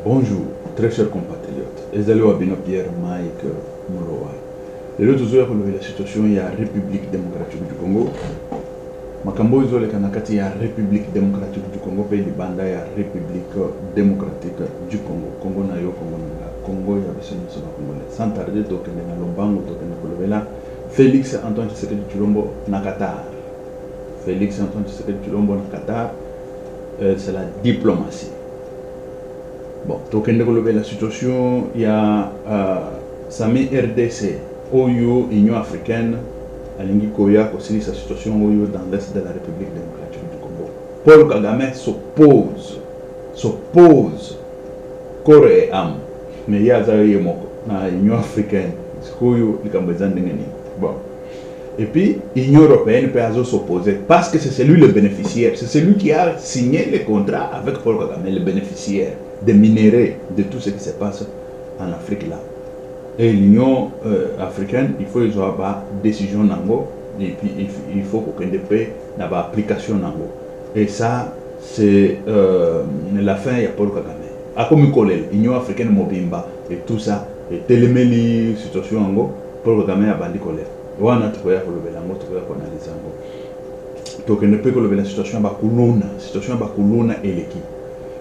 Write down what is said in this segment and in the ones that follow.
Bonjour, très chers compatriotes. Ezali Wabino Pierre Mike Molowa. Les autres jours, relevé la situation, il y a la République démocratique du Congo. Makambo izole kanakati ya République démocratique du Congo, pays Libanda ya République démocratique du Congo. Congo na yo, Congo na Congo ya bisoni sona Congolais. Sans tarder, tokende na Lombango, tokende kolobela Félix Antoine Tshisekedi Tshilombo na Qatar. Félix Antoine Tshisekedi Tshilombo na Qatar, c'est la diplomatie. Bon, tokende kolobela la situation, il y a Sami RDC, OYO, Union africaine, Alingi Koya, aussi sa situation OYO dans l'est de la République démocratique du Congo. Paul Kagame s'oppose, corps et âme. Mais il y a l'Union africaine, OYO, bon. Et puis, l'Union européenne peut s'opposer parce que c'est celui le bénéficiaire, c'est celui qui a signé le contrat avec Paul Kagame, le bénéficiaire des minéraux, de tout ce qui se passe en Afrique là. Et l'Union africaine, il faut qu'ils aient une décision nango, et puis il faut qu'on ait une application nango. Et ça, c'est la fin de Paul Kagame. A comme l'Union africaine mobimba et tout ça, et téléméli situation nango, Paul Kagame a bandi colère. Wana tukoya kolobela ngo tukoya analyse ngo. Donc ne peut que la situation ba kuluna eleki.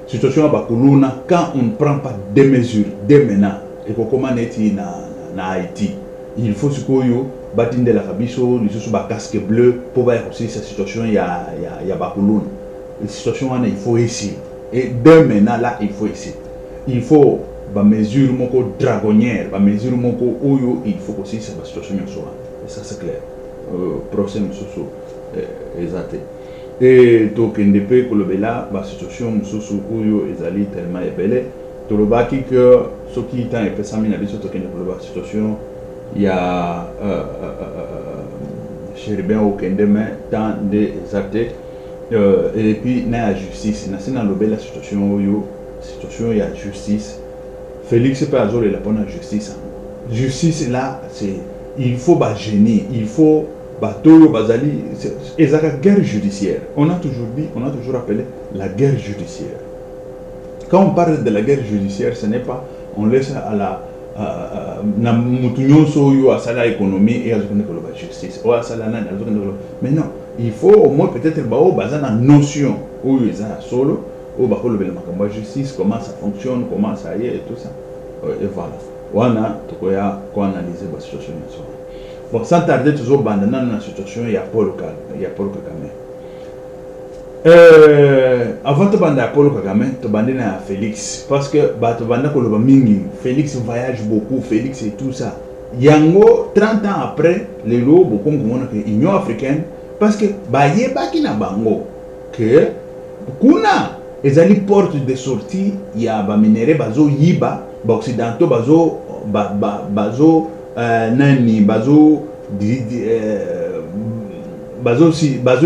Situation ba kuluna quand on ne prend pas des mesures dès maintenant et qu'on commence na Haïti, il faut ce qu'on batinde la kabiso, les sous ba casque bleu pour voir aussi cette situation il y a ba kuluna. La situation il faut ici et dès maintenant là il faut ici. Il faut ba mesure moko dragonnière, ba mesure moko oyo il faut aussi cette situation soit. Et ça c'est clair. Procès Moussou exact. Et donc il ne peut que le là la situation Moussou Oyo ezali tellement ébélé. Tout le baki que ce qui est un peu samina biso to kende la situation il y a Chéribin au Kendeme tant des exact et puis na justice na sina lobe la situation Oyo situation il y a justice. Félix peut azoler la bonne justice. Justice là c'est il faut gêner, il faut batoyo bazali, et la guerre judiciaire. On a toujours appelé la guerre judiciaire. Quand on parle de la guerre judiciaire, ce n'est pas on laisse à la na mutunyon soyo à la économie et à la justice. Mais non, il faut au moins peut-être baser une notion où ils ont solo, où la justice, comment ça fonctionne, comment ça y est et tout ça. Et voilà. Wana tukoya ko analyser la situation so. Bon, sans tarder toujours abandonner la situation il y a Paul Kagame. Avant de banda Paul Kagame, tu bandé na Félix parce que tu banda ko loba mingi, Félix voyage beaucoup, Félix et tout ça. Yango 30 ans après, les lots beaucoup ngomona que Union africaine parce que yeba ki na bango que kuna ezali porte de sortie ya ba minéraux bazo yiba ba occidentaux bazo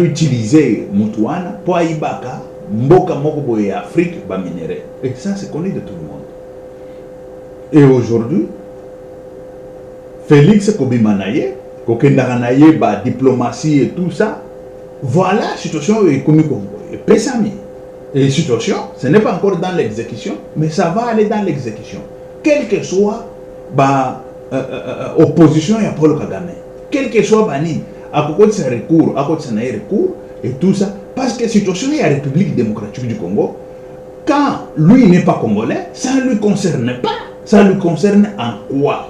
utiliser mutuana pour ibaka mboka moko boye Afrique ba minéraux et ça c'est connu de tout le monde. Et aujourd'hui Félix Kobimanaye kokendanaye ba diplomatie et tout ça voilà situation économique et pesami. Et situation, ce n'est pas encore dans l'exécution, mais ça va aller dans l'exécution. Quel que soit l'opposition à Paul Kagame, quel que soit Bani, à côté de ses recours, à côté de ses recours, et tout ça, parce que la situation est la République démocratique du Congo, quand lui n'est pas congolais, ça ne lui concerne pas. Ça lui concerne en quoi?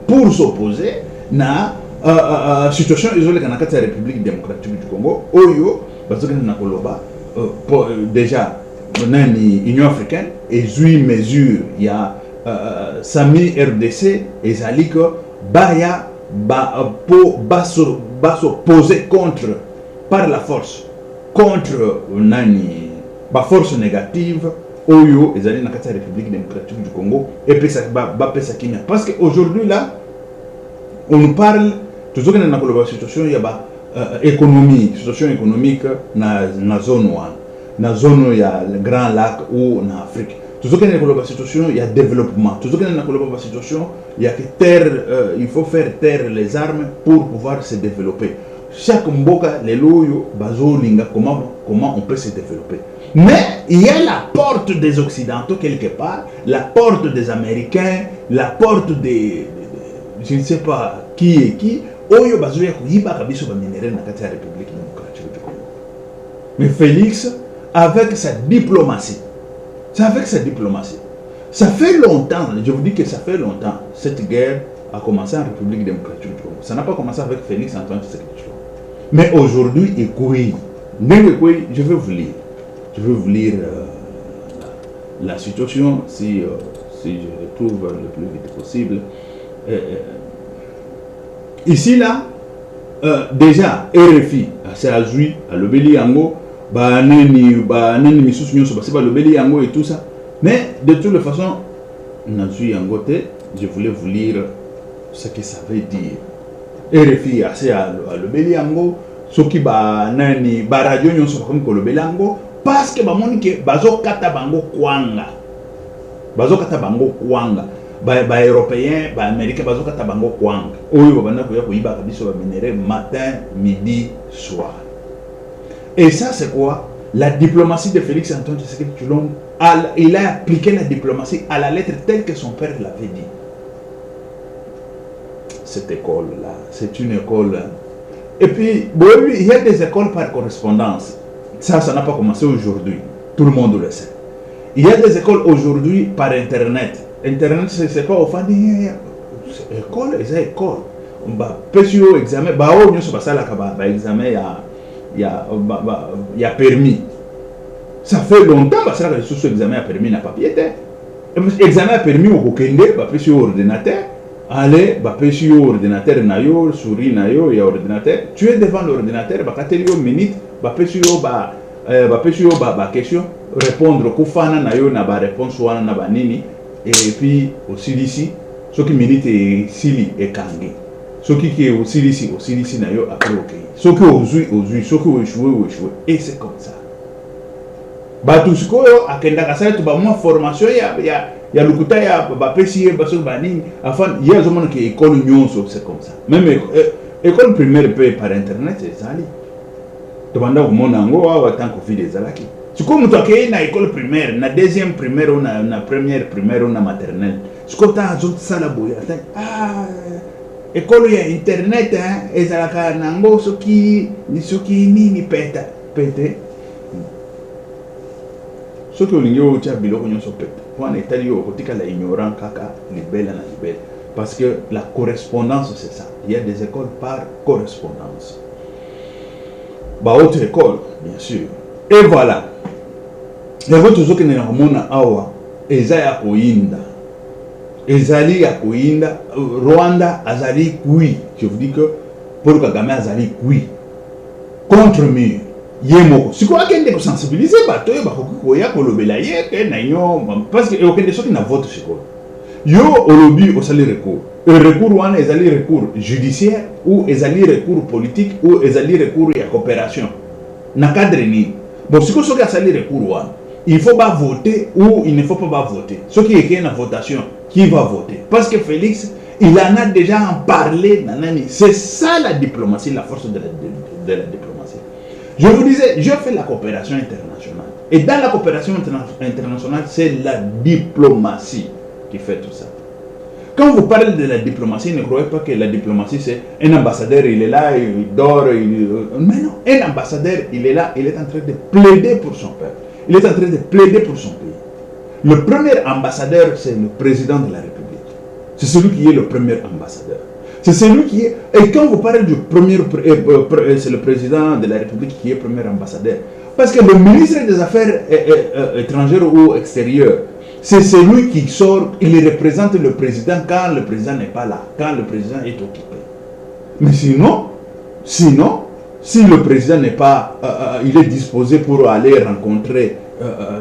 Pour s'opposer à la situation isolée de la République démocratique du Congo, Oyo, parce que nous avons déjà l'Union africaine et 8 mesures il y a Sami RDC et Zalik baya s'opposer contre par la force contre nani ba force négative oyo ezali na kati ya République démocratique du Congo et puis ça pesa Kenya parce que aujourd'hui là on parle toujours dans la situation il y a économie, situation économique na zone 1, na zone il y a le Grand Lac ou en Afrique. Toujours qu'il y a une situation, il y a développement. Toujours qu'il y a une situation, il y a que terre, il faut faire taire les armes pour pouvoir se développer. Chaque mboka les loyo bazo linga comment on peut se développer. Mais il y a la porte des Occidentaux quelque part, la porte des Américains, la porte des je ne sais pas qui est qui. Oyo bazoya kuyiba kabiso ba minéraux na kati ya République démocratique du Congo. Mais Félix, avec sa diplomatie, ça fait longtemps, je vous dis que ça fait longtemps, cette guerre a commencé en République démocratique du Congo. Ça n'a pas commencé avec Félix Antoine Tshisekedi. Mais aujourd'hui, je vais vous lire. Je vais vous lire la situation si je retrouve le plus vite possible. Ici, là, déjà, RFI, c'est Azui, à l'Obéli Yango, Yango et tout ça. Mais de toute façon, Nazui Yangote, je voulais vous lire ce que ça veut dire. RFI, c'est à l'Obéli Yango, ce qui ba radio nyon so comme l'Obéli Yango, parce que bamonike bazo kata bango kwanga. Ba européen, ba américain bazo kata bango kwanga. Oyo babanda ko yiba kabiso ba minéraux matin, midi, soir. Et ça c'est quoi? La diplomatie de Félix Antoine Tshisekedi Tshilombo, il a appliqué la diplomatie à la lettre telle que son père l'avait dit. Cette école là, c'est une école. Et puis bon, il y a des écoles par correspondance. Ça n'a pas commencé aujourd'hui. Tout le monde le sait. Il y a des écoles aujourd'hui par internet. Internet, c'est pas au fond école, c'est école. Bah, pesio examen, bah oh, nous sommes là bah examen il y a permis. Ça fait longtemps bah ça que ce examen a permis n'a papier. Examen a permis au Kende, bah pesio ordinateur. Allez, bah pesio ordinateur nayo, souris nayo, il y a ordinateur. Tu es devant l'ordinateur, bah katelio minute, bah pesio bah question, répondre kufana nayo na ba réponse wana na ba nini. Et puis aussi d'ici, ce qui milite est Sili et Kangi. Ce qui est aussi d'ici, nayo après ok. Ce qui est ce qui est échoué. Et c'est comme ça. Batusko a kenda kasala tu ba moi formation ya lukuta ya ba pesi ba so ba nini afin il y a zomo que école nyonso c'est comme ça. Même école primaire peut par internet c'est ça. Tu banda ko mona ngo wa tant que vie des alaki. Si comme tu as na école primaire, na deuxième primaire ou na première primaire ou na maternelle, si tu as un sala boya, école ya internet hein, ezalaka nango soki ni peta pete. Soki olingi o tia biloko nyonso peta. Wana etali yo kotika la ignorant kaka libela na libela parce que la correspondance c'est ça. Il y a des écoles par correspondance. Bah autre école, bien sûr. Et voilà. Les autres choses que nous avons awa, ezaya koinda, ezali ya koinda, Rwanda azali kui. Je vous dis que Paul Kagame azali kui contre mur. Yemoko. Si quoi qu'il y ait sensibiliser, bateau, bakoya kolobela ye, na inyo, parce que aucun des choses qui n'a vote chez quoi. Yo olobi au sali recours. Le recours wana ezali recours judiciaire ou ezali recours politique ou ezali recours ya coopération. Na cadre ni. Bon, si vous avez un recours, il faut pas voter ou il ne faut pas voter. Ce qui est une votation, qui va voter? Parce que Félix, il en a déjà en parlé. C'est ça la diplomatie, la force de la diplomatie. Je vous disais, je fais la coopération internationale. Et dans la coopération internationale, c'est la diplomatie qui fait tout ça. Quand vous parlez de la diplomatie, ne croyez pas que la diplomatie c'est un ambassadeur, il est là, il dort, mais non, un ambassadeur, il est là, il est en train de plaider pour son peuple. Il est en train de plaider pour son pays. Le premier ambassadeur, c'est le président de la République. C'est celui qui est le premier ambassadeur. C'est celui qui est... Et quand vous parlez du premier... c'est le président de la République qui est premier ambassadeur. Parce que le ministre des Affaires étrangères ou extérieures, c'est celui qui sort, il représente le président quand le président n'est pas là, quand le président est occupé. Mais sinon, si le président n'est pas, il est disposé pour aller rencontrer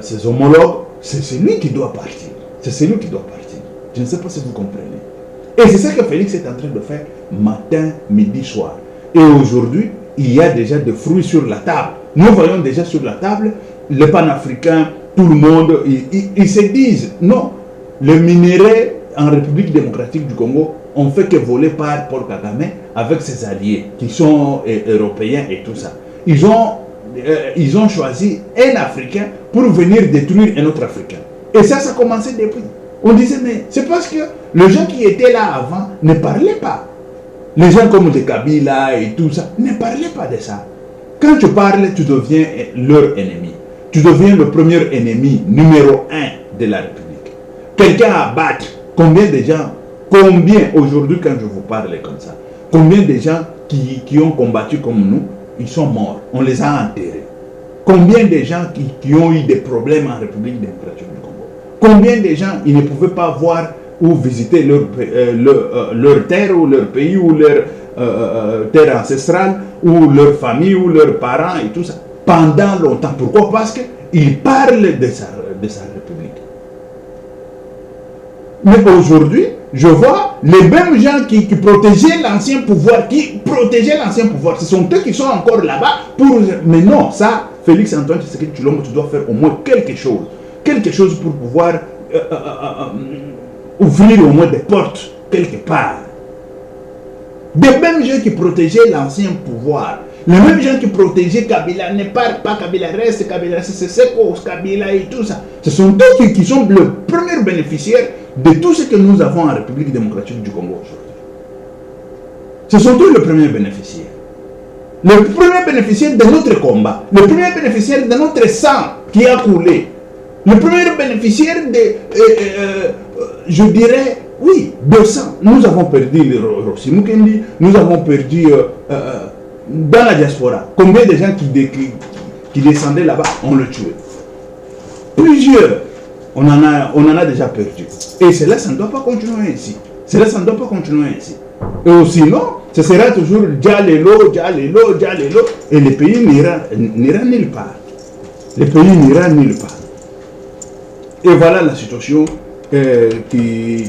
ses homologues, c'est lui qui doit partir. C'est celui qui doit partir. Je ne sais pas si vous comprenez. Et c'est ça que Félix est en train de faire matin, midi, soir. Et aujourd'hui, il y a déjà des fruits sur la table. Nous voyons déjà sur la table le panafricain, tout le monde, ils se disent, non, les minéraux en République démocratique du Congo ont fait que voler par Paul Kagame avec ses alliés qui sont européens et tout ça. Ils ont choisi un Africain pour venir détruire un autre Africain. Et ça a commencé depuis. On disait, mais c'est parce que les gens qui étaient là avant ne parlaient pas. Les gens comme les Kabila et tout ça ne parlaient pas de ça. Quand tu parles, tu deviens leur ennemi. Tu deviens le premier ennemi numéro 1 de la République. Quelqu'un à battre. Combien de gens, combien aujourd'hui quand je vous parle comme ça, combien de gens qui ont combattu comme nous, ils sont morts. On les a enterrés. Combien de gens qui ont eu des problèmes en République démocratique du Congo? Combien de gens, ils ne pouvaient pas voir ou visiter leur terre ou leur pays ou leur terre ancestrale ou leur famille ou leurs parents et tout ça pendant longtemps. Pourquoi? Parce qu'ils parlent de sa République. Mais aujourd'hui, je vois les mêmes gens qui protégeaient l'ancien pouvoir, ce sont eux qui sont encore là-bas pour... Mais non, ça, Félix-Antoine Tshisekedi Tshilombo, tu dois faire au moins quelque chose pour pouvoir ouvrir au moins des portes quelque part. Des mêmes gens qui protégeaient l'ancien pouvoir, les mêmes gens qui protégeaient Kabila, ne partent pas, Kabila reste, c'est Seko, Kabila et tout ça. Ce sont eux qui sont le premier bénéficiaire de tout ce que nous avons en République démocratique du Congo aujourd'hui. Ce sont eux le premier bénéficiaire. Le premier bénéficiaire de notre combat, le premier bénéficiaire de notre sang qui a coulé, le premier bénéficiaire de, je dirais, oui, de sang. Nous avons perdu Rossi Mukendi, nous avons perdu dans la diaspora. Combien de gens qui descendaient là-bas, on le tuait. Plusieurs, on en a déjà perdu. Et cela, ça ne doit pas continuer ainsi. Et sinon, ce sera toujours Djalelo, et le pays n'ira nulle part. Et voilà la situation qui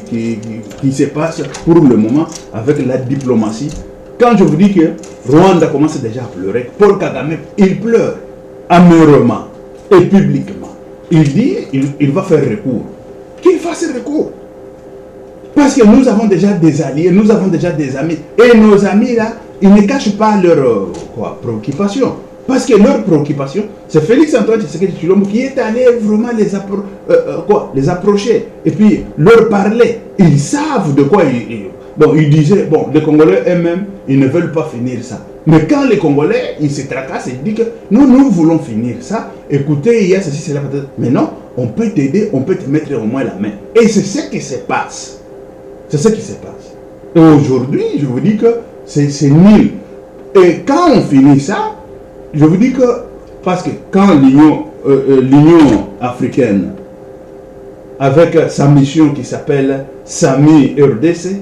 se passe pour le moment avec la diplomatie. Quand je vous dis que Rwanda commence déjà à pleurer, Paul Kagame, il pleure amèrement et publiquement. Il dit il va faire recours. Qu'il fasse recours. Parce que nous avons déjà des alliés, nous avons déjà des amis. Et nos amis là, ils ne cachent pas leurs préoccupations. Parce que leur préoccupation, c'est Félix-Antoine Tshisekedi Tshilombo qui est allé vraiment les approcher. Et puis leur parler. Ils savent de quoi ils disaient, bon, les Congolais eux-mêmes, ils ne veulent pas finir ça. Mais quand les Congolais, ils se tracassent et disent que nous voulons finir ça, écoutez, il y a ceci, cela, peut-être. Mais non, on peut t'aider, on peut te mettre au moins la main. Et c'est ce qui se passe. Et aujourd'hui, je vous dis que c'est nul. Et quand on finit ça, je vous dis que, parce que quand l'Union africaine, avec sa mission qui s'appelle SAMI RDC,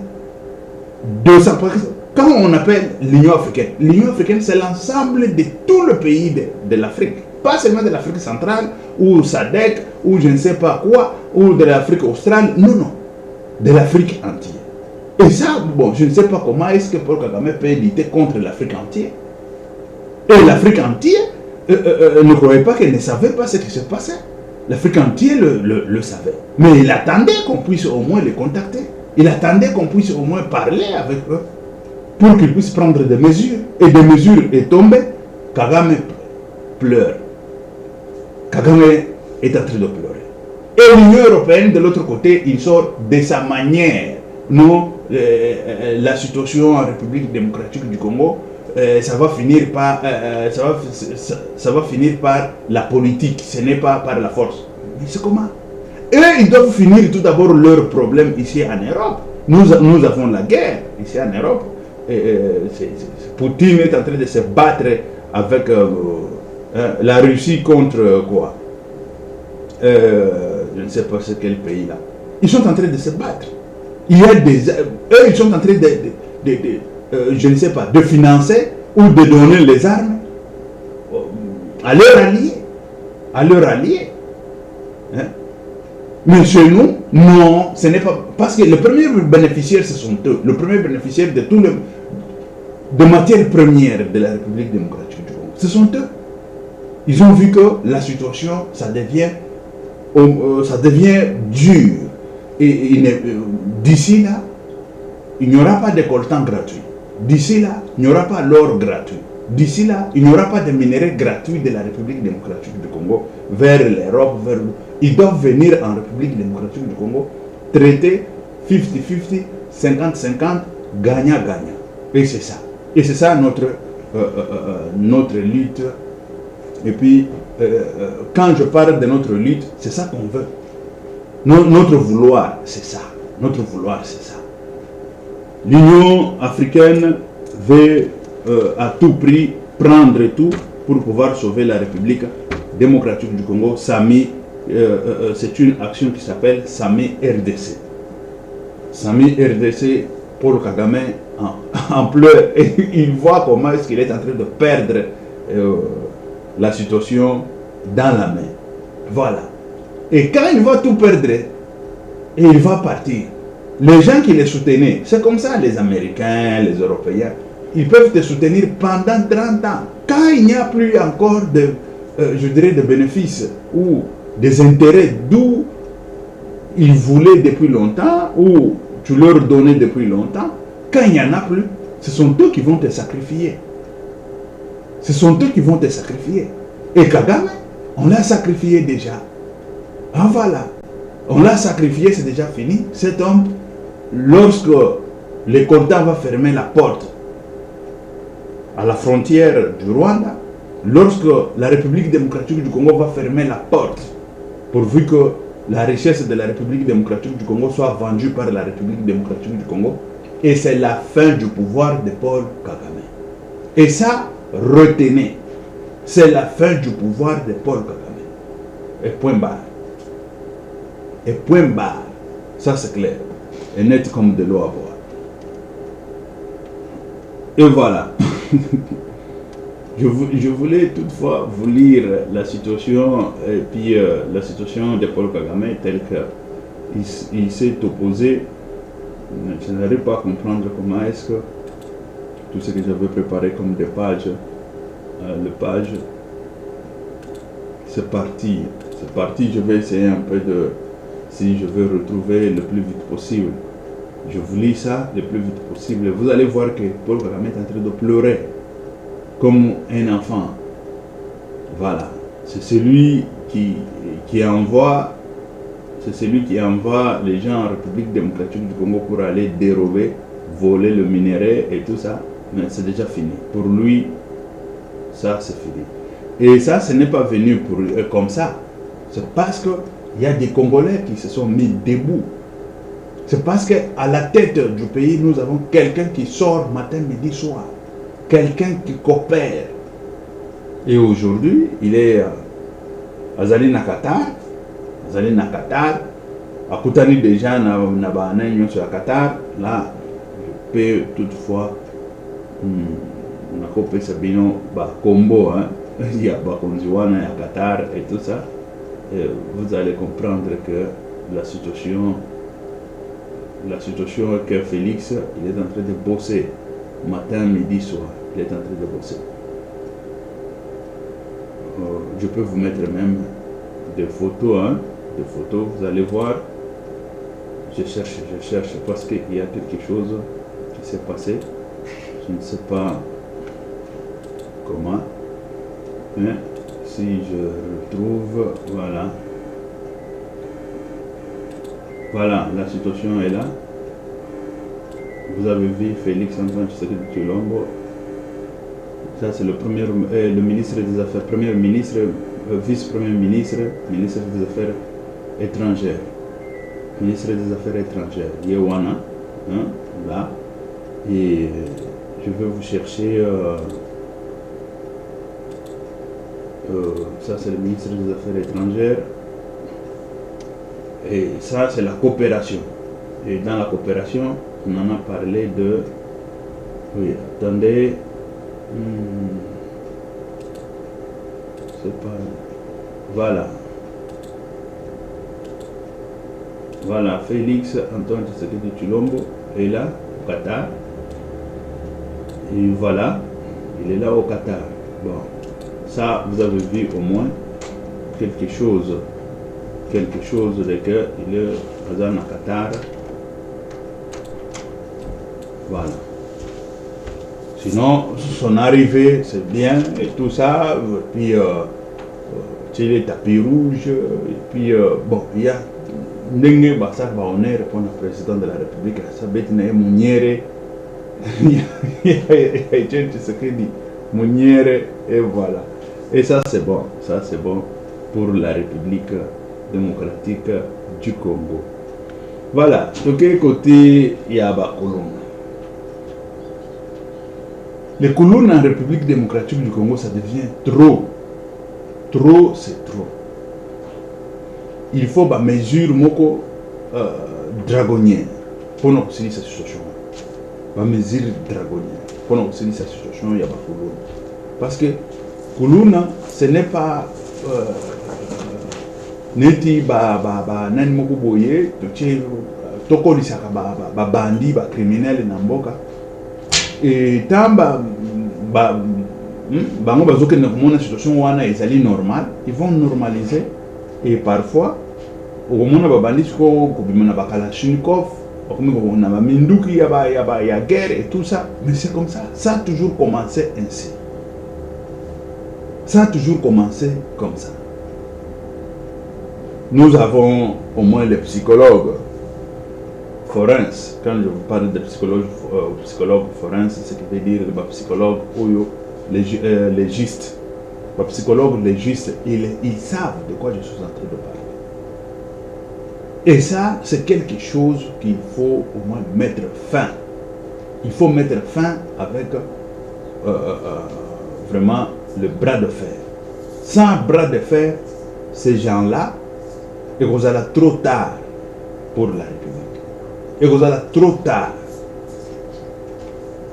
quand on appelle l'Union africaine, c'est l'ensemble de tout le pays de l'Afrique. Pas seulement de l'Afrique centrale, ou SADC, ou je ne sais pas quoi, ou de l'Afrique australe, non. De l'Afrique entière. Et ça, bon, je ne sais pas comment est-ce que Paul Kagame peut lutter contre l'Afrique entière. Et l'Afrique entière ne croyait pas qu'elle ne savait pas ce qui se passait. L'Afrique entière le savait. Mais il attendait qu'on puisse au moins les contacter. Il attendait qu'on puisse au moins parler avec eux pour qu'ils puissent prendre des mesures. Et des mesures est tombé. Kagame pleure. Kagame est en train de pleurer. Et l'Union européenne, de l'autre côté, il sort de sa manière. Nous, la situation en République démocratique du Congo, ça va finir par la politique, ce n'est pas par la force. Mais c'est comment? Et ils doivent finir tout d'abord leurs problèmes ici en Europe. Nous avons la guerre ici en Europe. Poutine est en train de se battre avec la Russie contre quoi? Je ne sais pas c'est quel pays là. Ils sont en train de se battre. Il y a eux, ils sont en train je ne sais pas, de financer ou de donner les armes à leurs alliés. Hein? Mais chez nous, non, ce n'est pas. Parce que le premier bénéficiaire, ce sont eux. Le premier bénéficiaire de tout de matières premières de la République démocratique du Congo, ce sont eux. Ils ont vu que la situation, ça devient dur. Et d'ici là, il n'y aura pas de coltan gratuit. D'ici là, il n'y aura pas l'or gratuit. D'ici là, il n'y aura pas de minerais gratuits de la République démocratique du Congo vers l'Europe. Ils doivent venir en République démocratique du Congo, traiter 50-50, 50-50, gagnant-gagnant. Et c'est ça. Et c'est ça notre lutte. Et puis, quand je parle de notre lutte, c'est ça qu'on veut. Notre vouloir, c'est ça. Notre vouloir, c'est ça. L'Union africaine veut à tout prix prendre tout pour pouvoir sauver la République démocratique du Congo. SAMI, c'est une action qui s'appelle SAMI RDC. SAMI RDC, Paul Kagame en pleure et il voit comment est-ce qu'il est en train de perdre la situation dans la main. Voilà. Et quand il va tout perdre, et il va partir. Les gens qui les soutenaient, c'est comme ça, les Américains, les Européens, ils peuvent te soutenir pendant 30 ans. Quand il n'y a plus encore de, je dirais, de bénéfices ou des intérêts d'où ils voulaient depuis longtemps, ou tu leur donnais depuis longtemps, quand il n'y en a plus, ce sont eux qui vont te sacrifier. Ce sont eux qui vont te sacrifier. Et Kagame, on l'a sacrifié déjà. Ah voilà. On l'a sacrifié, c'est déjà fini. Cet homme, lorsque le Content va fermer la porte à la frontière du Rwanda, lorsque la République démocratique du Congo va fermer la porte, pourvu que la richesse de la République démocratique du Congo soit vendue par la République démocratique du Congo, et c'est la fin du pouvoir de Paul Kagame. Et ça, retenez, c'est la fin du pouvoir de Paul Kagame. Et point barre. Et point barre. Ça c'est clair. Et net comme de l'eau à boire. Et voilà. Je voulais toutefois vous lire la situation, et puis la situation de Paul Kagame telle qu'il s'est opposé. Je n'arrive pas à comprendre comment est-ce que tout ce que j'avais préparé comme des pages, le page, c'est parti. C'est parti, je vais essayer un peu de, si je veux retrouver le plus vite possible. Je vous lis ça le plus vite possible. Vous allez voir que Paul Kagame est en train de pleurer comme un enfant. Voilà. C'est celui qui envoie, c'est celui qui envoie les gens en République démocratique du Congo pour aller dérober, voler le minerai et tout ça. Mais c'est déjà fini. Pour lui, ça c'est fini. Et ça, ce n'est pas venu pour, comme ça. C'est parce qu'il y a des Congolais qui se sont mis debout. C'est parce qu'à la tête du pays, nous avons quelqu'un qui sort matin, midi, soir. Quelqu'un qui coopère. Et aujourd'hui, il est Azali Nakatar. Azali Nakatar. À Koutani déjà, sur Qatar. Là, je peux toutefois. On a coupé Sabino, combo, hein. Il y a Bakonziwana, il y a Qatar et tout ça. Et vous allez comprendre que la situation que Félix, il est en train de bosser matin, midi, soir. Il est en train de bosser. Je peux vous mettre même des photos, hein, des photos, vous allez voir. Je cherche parce qu'il y a quelque chose qui s'est passé. Je ne sais pas comment, mais si je retrouve, voilà. Voilà, la situation est là. Vous avez vu Félix Antoine Tshisekedi Tshilombo. Ça c'est le ministre des Affaires, premier ministre, vice-premier ministre, ministre des Affaires étrangères. Ministre des Affaires étrangères, Yewana, hein, là. Et je vais vous chercher, ça c'est le ministre des Affaires étrangères. Et ça, c'est la coopération. Et dans la coopération, on en a parlé de... Oui, attendez. C'est pas... Voilà. Voilà, Félix Antoine Tshisekedi Tshilombo est là, au Qatar. Et voilà, il est là au Qatar. Bon, ça, vous avez vu au moins quelque chose de que il est présent à Qatar. Voilà. Sinon, son arrivée, c'est bien, et tout ça. Puis, tu sais, les tapis rouges. Et puis, bon, il y a Ndenge Bassa Baoné répond au président de la République. Ça bête Mouniere. Il y a Etienne Tshisekedi. Mouniere, et voilà. Et ça, c'est bon. Ça, c'est bon pour la République démocratique du Congo. Voilà. De quel côté il y a Bakolon? Les colonnes en République démocratique du Congo, ça devient trop. Trop, c'est trop. Il faut une mesure moko dragonnière pour nous cette situation. Une mesure dragonnière pour nous cette situation, il y a pas colonne. Parce que colonne, ce n'est pas neti nani moko boye, toko lisaka bandi, criminel na mboka. Et tant bango bazokende komona situation wana ezali normal, ils vont normaliser. Et parfois okomona babandi siko kobima na bakalachnikov, okomona na baminduki ya guerre et tout ça. Mais c'est comme ça. Ça a toujours commencé ainsi. Ça a toujours commencé comme ça. Nous avons au moins les psychologues forense. Quand je vous parle de psychologue forense, c'est ce qui veut dire le psychologue ou légiste. Les psychologues légistes, ils savent de quoi je suis en train de parler. Et ça, c'est quelque chose qu'il faut au moins mettre fin. Il faut mettre fin avec vraiment le bras de fer. Sans bras de fer, ces gens-là, ils vont aller trop tard pour la République. Et vous allez trop tard.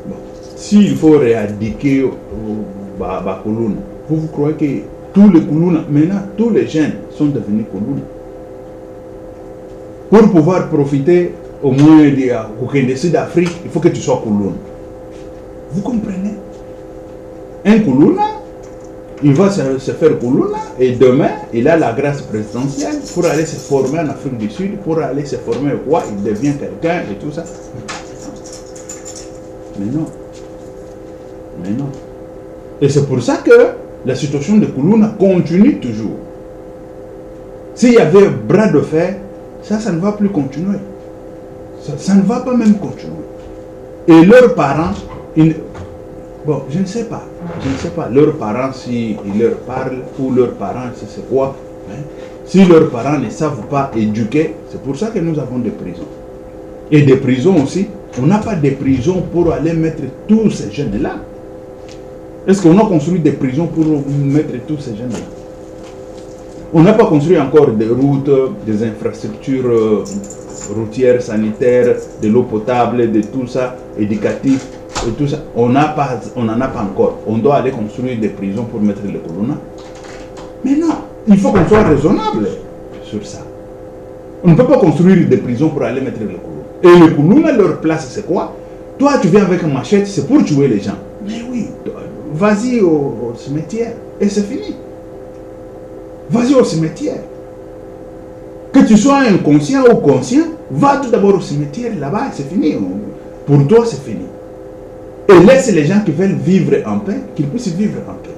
Bon. S'il faut éradiquer Bakoluna, vous croyez que tous les Kuluna, maintenant tous les jeunes sont devenus Kuluna. Pour pouvoir profiter au moins de Sud-Afrique, il faut que tu sois Kuluna. Vous comprenez? Un Kuluna, il va se faire Kuluna et demain, il a la grâce présidentielle pour aller se former en Afrique du Sud, pour aller se former quoi, il devient quelqu'un et tout ça. Mais non. Mais non. Et c'est pour ça que la situation de Kuluna continue toujours. S'il y avait un bras de fer, ça ne va plus continuer. Ça ne va pas même continuer. Et leurs parents, bon, je ne sais pas. Je ne sais pas. Leurs parents, s'ils leur parlent, ou leurs parents, c'est quoi. Hein? Si leurs parents ne savent pas éduquer, c'est pour ça que nous avons des prisons. Et des prisons aussi. On n'a pas de prisons pour aller mettre tous ces jeunes-là. Est-ce qu'on a construit des prisons pour mettre tous ces jeunes-là? On n'a pas construit encore des routes, des infrastructures routières, sanitaires, de l'eau potable, de tout ça, éducatif. Et tout ça, on n'en a pas encore. On doit aller construire des prisons pour mettre les colonnes. Mais non, il faut qu'on soit raisonnable sur ça. On ne peut pas construire des prisons pour aller mettre les colonnes. Et les colonnes, leur place, c'est quoi? Toi, tu viens avec une machette, c'est pour tuer les gens. Mais oui, vas-y au cimetière et c'est fini. Vas-y au cimetière. Que tu sois inconscient ou conscient, va tout d'abord au cimetière, là-bas, c'est fini. Pour toi, c'est fini. Et laisse les gens qui veulent vivre en paix, qu'ils puissent vivre en paix.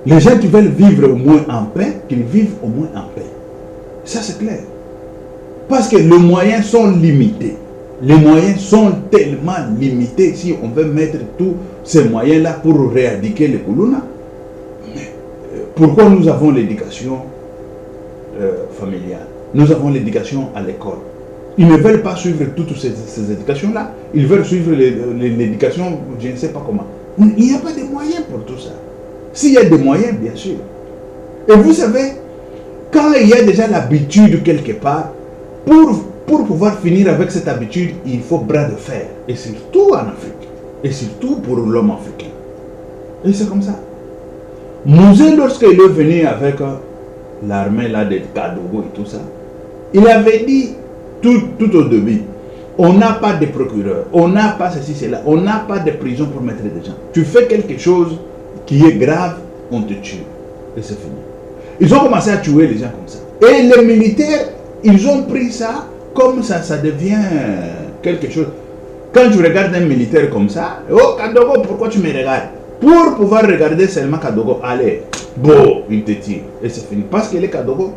Les gens qui veulent vivre au moins en paix, qu'ils vivent au moins en paix. Ça, c'est clair. Parce que les moyens sont limités. Les moyens sont tellement limités si on veut mettre tous ces moyens-là pour éradiquer les colonnes. Mais pourquoi nous avons l'éducation familiale? Nous avons l'éducation à l'école. Ils ne veulent pas suivre toutes ces éducations-là. Ils veulent suivre l'éducation, je ne sais pas comment. Il n'y a pas de moyens pour tout ça. S'il y a des moyens, bien sûr. Et vous savez, quand il y a déjà l'habitude quelque part, pour pouvoir finir avec cette habitude, il faut bras de fer. Et surtout en Afrique. Et surtout pour l'homme africain. Et c'est comme ça. Mouzé, lorsqu'il est venu avec l'armée là de Kadogo et tout ça, il avait dit tout au début, on n'a pas de procureur, on n'a pas ceci, cela, on n'a pas de prison pour mettre des gens. Tu fais quelque chose qui est grave, on te tue. Et c'est fini. Ils ont commencé à tuer les gens comme ça. Et les militaires, ils ont pris ça comme ça devient quelque chose. Quand tu regardes un militaire comme ça, oh Kadogo, pourquoi tu me regardes? Pour pouvoir regarder seulement Kadogo, allez, bon, il te tire. Et c'est fini. Parce que les Kadogo,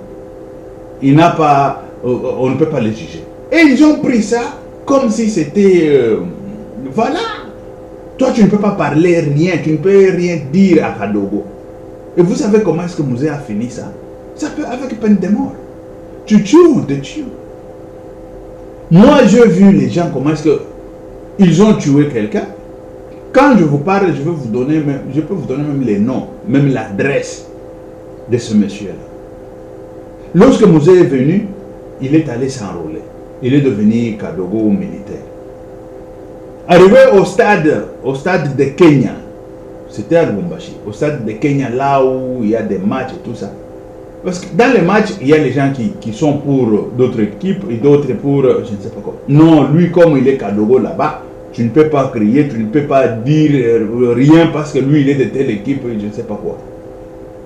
il n'a pas, on ne peut pas les juger. Et ils ont pris ça comme si c'était, voilà. Toi, tu ne peux pas parler rien, tu ne peux rien dire à Kadogo. Et vous savez comment est-ce que Mouzé a fini ça? Ça peut avec peine de mort. Tu tues, on te tue. Moi, j'ai vu les gens comment est-ce que ils ont tué quelqu'un. Quand je vous parle, je peux vous donner même les noms, même l'adresse de ce monsieur-là. Lorsque Mouzé est venu, il est allé s'enrôler. Il est devenu Kadogo militaire. Arrivé au stade de Kenya, c'était à Lubumbashi, au stade de Kenya, là où il y a des matchs et tout ça. Parce que dans les matchs, il y a les gens qui sont pour d'autres équipes et d'autres pour je ne sais pas quoi. Non, lui, comme il est Kadogo là-bas, tu ne peux pas crier, tu ne peux pas dire rien parce que lui, il est de telle équipe et je ne sais pas quoi.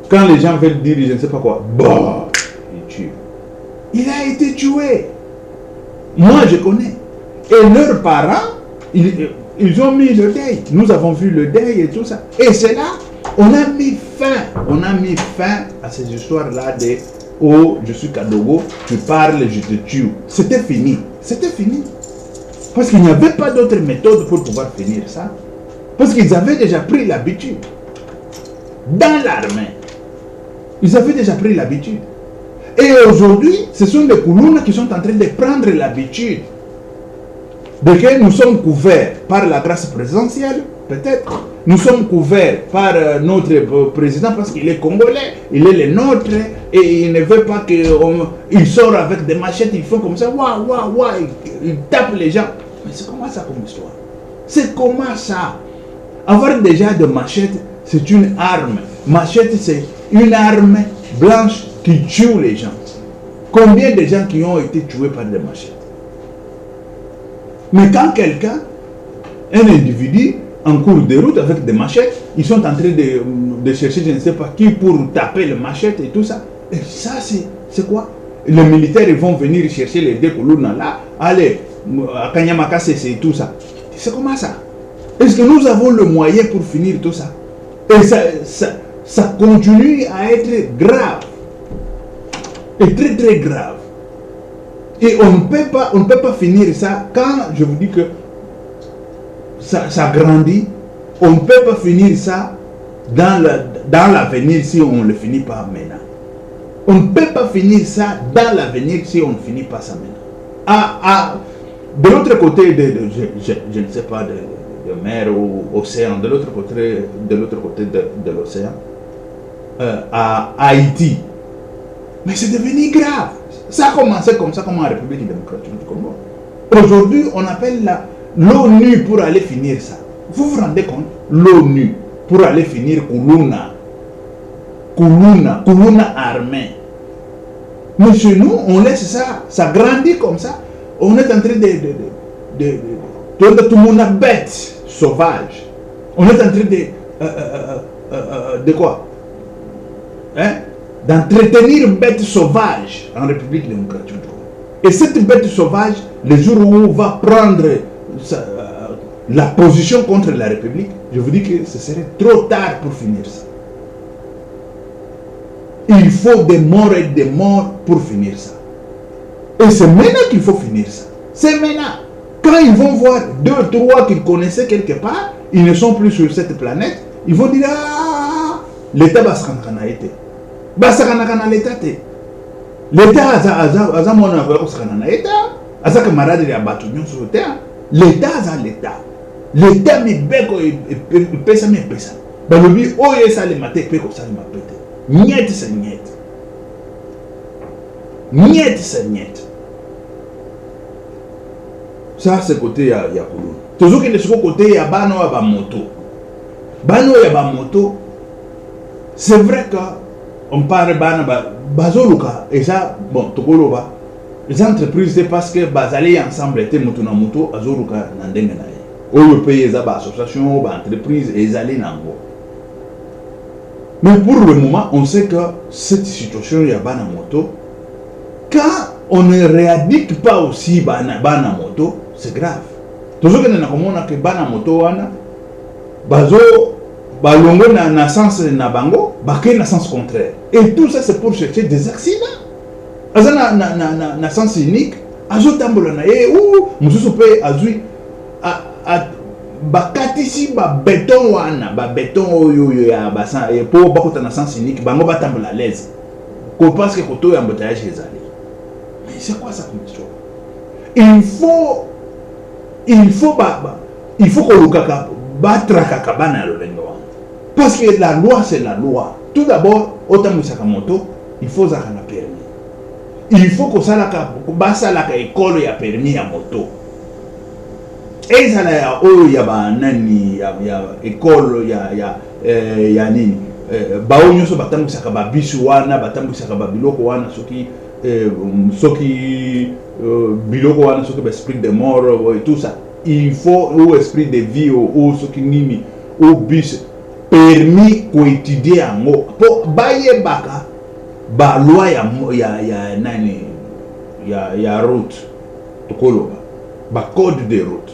Quand les gens veulent dire je ne sais pas quoi, bah, il tue. Il a été tué. Moi, je connais. Et leurs parents, ils ont mis le deuil. Nous avons vu le deuil et tout ça. Et c'est là, on a mis fin à ces histoires-là de oh, je suis Kadogo, tu parles, je te tue. C'était fini. C'était fini. Parce qu'il n'y avait pas d'autre méthode pour pouvoir finir ça. Parce qu'ils avaient déjà pris l'habitude. Dans l'armée. Ils avaient déjà pris l'habitude. Et aujourd'hui, ce sont les Koulouna qui sont en train de prendre l'habitude de que nous sommes couverts par la grâce présidentielle, peut-être. Nous sommes couverts par notre président parce qu'il est congolais, il est le nôtre et il ne veut pas qu'il sort avec des machettes, ils font comme ça, waouh, waouh, waouh, il tape les gens. Mais c'est comment ça comme histoire? C'est comment ça? Avoir déjà de machettes, c'est une arme. Machette, c'est une arme blanche qui tue les gens. Combien de gens qui ont été tués par des machettes? Mais quand quelqu'un, un individu, en cours de route avec des machettes, ils sont en train de chercher je ne sais pas qui pour taper les machettes et tout ça. Et ça, c'est quoi? Les militaires ils vont venir chercher les deux Koulouna là. Allez, à Kanyamaka, c'est tout ça. C'est comment ça? Est-ce que nous avons le moyen pour finir tout ça? Et ça continue à être grave. Et très très grave. Et on ne peut pas finir ça quand je vous dis que ça grandit. On ne peut pas finir ça dans l'avenir si on ne le finit pas maintenant. On ne peut pas finir ça dans l'avenir si on ne finit pas ça maintenant. De l'autre côté, je ne sais pas, de mer ou océan, de l'autre côté de l'océan, à Haïti. Mais c'est devenu grave. Ça a commencé comme ça, comme en République démocratique du Congo. Aujourd'hui, on appelle l'ONU pour aller finir ça. Vous vous rendez compte? L'ONU pour aller finir Koulouna armée. Mais chez nous, on laisse ça grandit comme ça. On est en train de tout le monde bête, sauvage. On est en train de quoi? Hein? D'entretenir une bête sauvage en République démocratique du Congo. Et cette bête sauvage, le jour où on va prendre la position contre la République, je vous dis que ce serait trop tard pour finir ça. Il faut des morts et des morts pour finir ça. Et c'est maintenant qu'il faut finir ça. C'est maintenant. Quand ils vont voir 2 ou 3 qu'ils connaissaient quelque part, ils ne sont plus sur cette planète, ils vont dire ah, l'État va se rendre à été. L'État a mon a camarade de abattu sur le terrain. L'État a l'État. L'État me beko et pesa me pesa. Balobi oye ça le maté peko ça le mapete. Niet c'est niet. Niet c'est niet. Ça c'est côté ya Koulouna. Toujours que le côté ya bano ya ba moto. Bano ya ba moto. C'est vrai que on parle bazoluka et ça bon tokoloba les entreprises c'est parce que bazali ensemble était moto na moto azoluka na ndenge na ye oyo paye za ba association ba entreprise et ezali nango. Mais pour le moment on sait que cette situation ya bana moto quand on ne rééduque pas aussi bana moto c'est grave. toujours que na komona ke bana moto wana bazo balongo na sens na bango bakei na sens contraire, et tout ça c'est pour chercher des accidents. Aza na sens unique azo tambola na ye ou mususu pe azui bakatisi ba béton wana ba béton oyo ya basan et pour bakota na sens unique bango batambola à l'aise ko parce que koto ya embouteillage ezali. Mais c'est quoi ça comme histoire? Il faut que lukaka batrakaka bana lolengo wana, parce que la loi c'est la loi. Tout d'abord otamwisaka moto il faut zaka na permis, il faut que salaka basalaka école ya permis ya moto. Ezala ya oyo ya banani ya école ya nini bao nyonso batambwisaka babisu wana batambwisaka babiloko wana soki biloko wana soki ba esprit de mort et tout ça, il faut ou esprit de vie ou soki nini ou bus permis ko étudier yango po bayebaka ba loi ya nani ya route tokoloba ba code de route.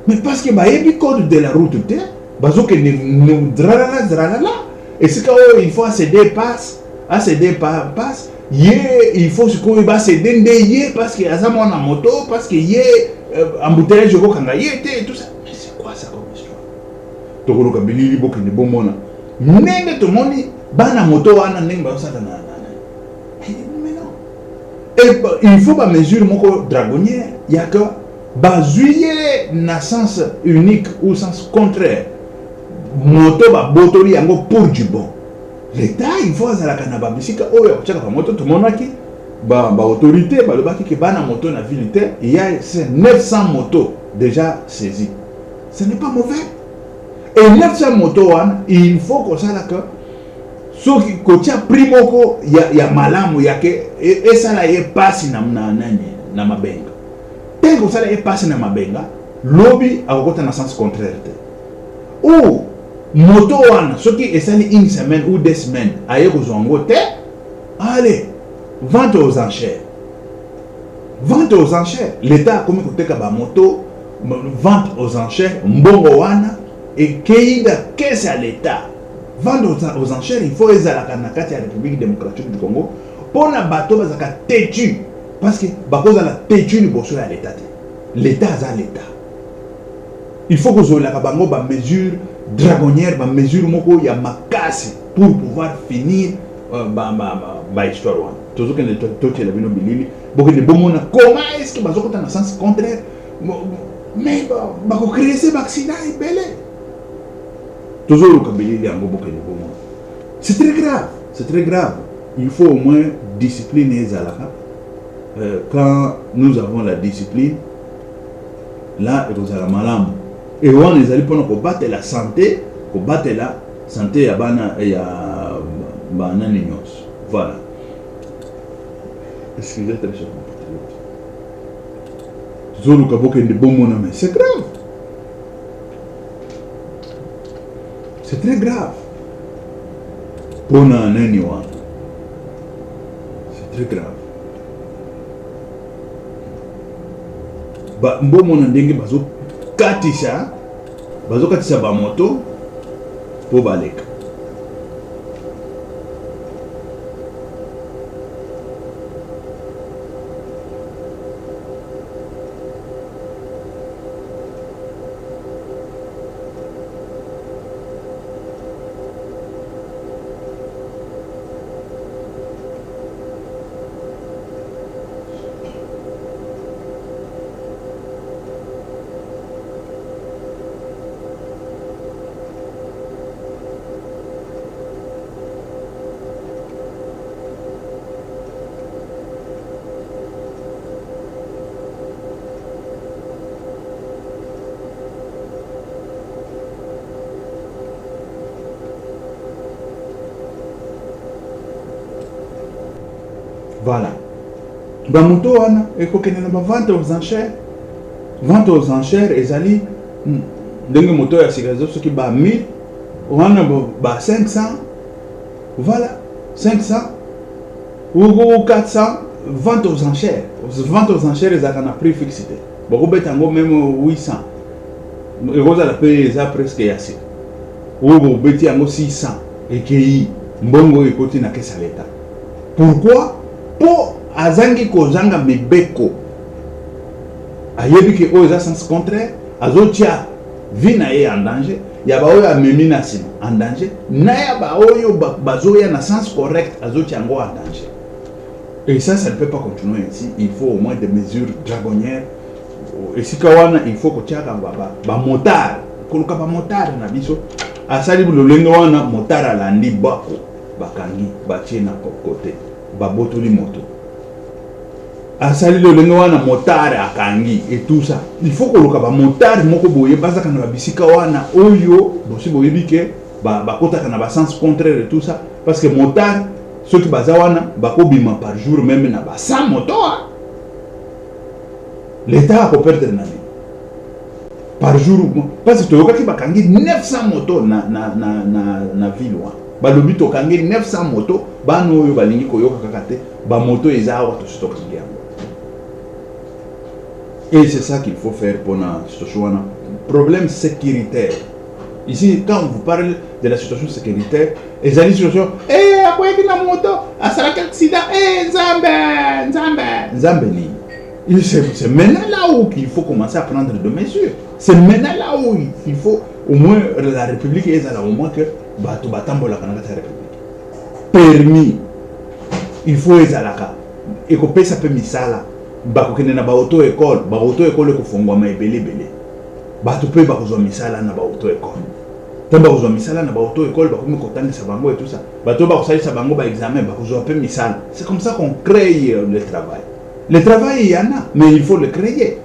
Mais parce que bayebi code de la route te bazoke ne dralala et c'est quand il faut accéder passe il faut ce qu'on va céder ndeye parce que aza mwana moto parce que yé embouteillage ko kanga yé tout ça. Mais c'est quoi ça comme histoire? Tokoloka bilili bokende bomona ndenge to moni bana moto wana ndenge ba sala na mais non. Et il faut ba mesure moko dragonnière ya que bazuye na sens unique ou sens contraire moto ba botoli yango pour du bon. L'État il faut azalaka na babisika oyo akochaka pa moto tomonaki ba autorité balobaki ke bana moto na ville te il y a 900 motos déjà saisies. Ce n'est pas mauvais. Et 900 motos wana il faut que ça là que soki kotia primoko ya malamu yake et ça là est passe na na mabenga. Tengo ça là est passe na mabenga lobby akokota na sens contraire te. Ou moto wana soki esali une semaine ou 2 semaines aye kozwango te, allez vente aux enchères. Vente aux enchères. L'État a commis koteka ba moto vente aux enchères mbongo wana et keida caisse à l'État. Vente aux enchères il faut ezalaka na kati ya République démocratique du Congo pona bato bazaka têtu parce que bakoza la têtu ni bosso ya l'État. L'État a l'État. Il faut que zolaka bango ba mesure dragonnière ba mesure moko ya makasi pour pouvoir finir ba histoire wana. Toujours que les toki la bino bilili beaucoup de bomona comment est-ce que bazokota na sens contraire mais ba ko créer ces accidents belé. Toujours le bilili yango beaucoup de bomona. C'est très grave, c'est très grave. Il faut au moins discipliner les alaka. Quand nous avons la discipline là et vous allez malam. Et on les allait pour combattre la santé ya bana ya bana ninos. Voilà. Excusez très cher compatriote. Zolu kaboke de bon mon mais c'est grave. C'est très grave. Pona nani wana. C'est très grave. Ba mbomo na ndenge bazo katisa ba moto po baleka. Voilà. Ba moto wana ekokende na ba vente aux enchères. Vente aux enchères ezali ndenge moto ya sikazo soki ba 1000 wana ba 500. Voilà, 500 ou 400 vente aux enchères. Vente aux enchères ezaka na prix fixé. Bako betango même 800. Et vous allez payer ça presque assez. Ou vous mettez en 600 et qui mbongo et côté na kesa l'État. Pourquoi? Pour azangi kozanga mebeko. Ayebi ke oza sens contraire, azotia vie na ye en danger. Yaba oyo amemi na sima en danger. Na yaba oyo bazoya na sens correct azotia ngo en danger. Et ça ne peut pas continuer ainsi. Il faut au moins des mesures dragonnières. Et si kawana, il faut que tu aies un motard. Koluka ba motard na biso. Asali bulolengo wana motard alandi bako. Bakangi, batie na côté. Babotoli moto. Asali lolengo wana motard akangi et tout ça. Il faut que le motard moko boye baza kana ba bisika wana oyo bosi boye bike ba kota kana ba sens contraire et tout ça parce que motard ceux qui bazawana bako bima par jour même na ba 100 motos. L'État a perdre na par jour parce que toyoka ki bakangi 900 motos na ville wa. Ba lobi to kangi 900 motos bano oyo balingi koyoka kakate ba moto ezawa to stock yango. Et c'est ça qu'il faut faire pour la situation. Problème sécuritaire. Ici, quand on vous parle de la situation sécuritaire, les amis situation, à quoi est-ce que la moto, à ça l'accident, Zambé. C'est maintenant là où il faut commencer à prendre des mesures. C'est maintenant là où il faut, au moins, la République est là, au moins que Bato Batambo la République. Permis. Il faut les alaka. Et qu'on paye ça peut misala. Bakokene na ba auto école ko fongwa ma ebele bele bato pe bakozwa misala na ba auto école tamba kozwa misala na ba auto école bakomi kotangisa bango et tout ça bato bakosalisa bango ba examen bakozwa pe misala. C'est comme ça qu'on crée le travail il y en a mais il faut le créer,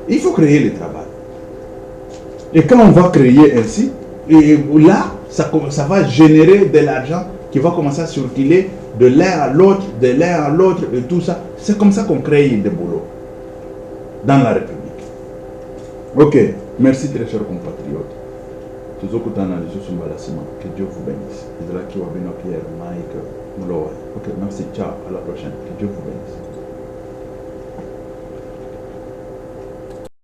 il faut créer le travail. Et quand on va créer ainsi et là ça va générer de l'argent qui va commencer à circuler de l'un à l'autre, et tout ça. C'est comme ça qu'on crée des boulots dans la République. Ok, merci très chers compatriotes. Que Dieu vous bénisse. Ok, merci, ciao, à la prochaine. Que Dieu vous bénisse.